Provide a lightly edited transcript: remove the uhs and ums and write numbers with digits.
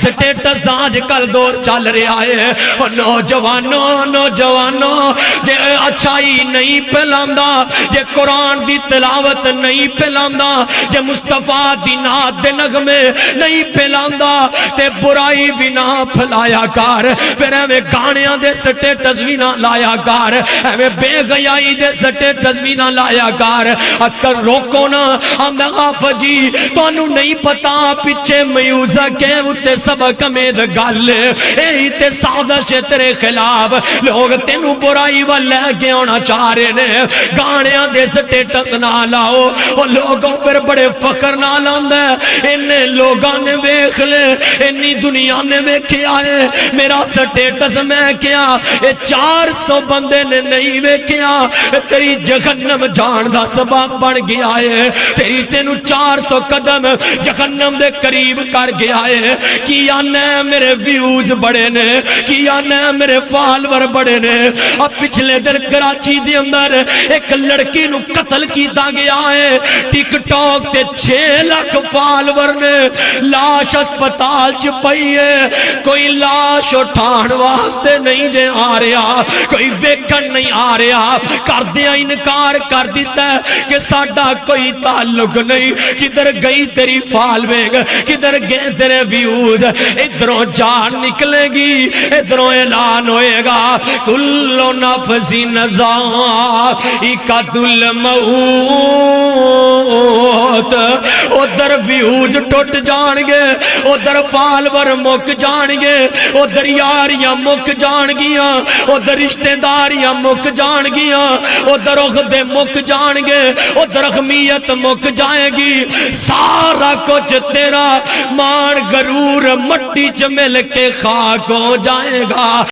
status دا اج کل دور چل رہا ہے نوجوانوں جے اچھائی نہیں پھیلاندا جے قرآن دی تلاوت نہیں پھیلاندا جے مصطفیٰ دی نعت دے نغمے نہیں پھیلاندا تے برائی بھی نہ پھیلایا کر پھر ایویں گانیاں دے سٹیٹس بھی نہ لایا کر ایویں بے حیائی دے سٹیٹس بھی نہ لایا کر اج کل روکو نا غاف جی تانوں نہیں پتا پیچھے میوزک کے اتے سبق امید گل اے تے سازش تیرے خلاف لوگ تینوں برائی وال لے کے آنا چاہ رہے نے گانیاں دے سٹیٹس نہ لاؤ وہ لوگوں پھر بڑے فخر نہ لاندے انہیں لوگاں نے ویکھ لے انی دنیا نے ویکھیا ہے میرا سٹیٹس میں کیا 400 بندے نے نہیں ویکھیا تیری جہنم جان دا سبب بن گیا ہے تیری تینوں 400 قدم جہنم دے قریب کر گیا ہے کیا نے میرے ویوز بڑے نے کیا نے میرے فالور بڑے نے اب پچھلے دن کراچی دے اندر ایک لڑکی نو قتل کیتا گیا ہے ٹک ٹاک تے 6 لاکھ فالور نے لاش اسپتال چ پئی ہے کوئی لاش اٹھان واسطے نہیں جے آ رہا کوئی ویکھن نہیں آ رہا کر دیا انکار کر دیتا ہے کہ ساڈا کوئی تعلق نہیں کدھر گئی تیری فالوینگ کدھر گئے تیرے ویوز ادھروں جان نکلے گی ادھروں اعلان ہوئے گا کل نفس ذائقۃ الموت ادھر ویوز ٹوٹ جان گے ادھر فالور مک جان گے ادھر یاریاں مک جان گیاں ادھر رشتہ داریاں مک جان گیاں ادھر عہدے مک جان گے ادھر اہمیت مک جائے گی سارا کچھ تیرا مان غرور مٹی چ مل کے خاک ہو جائے گا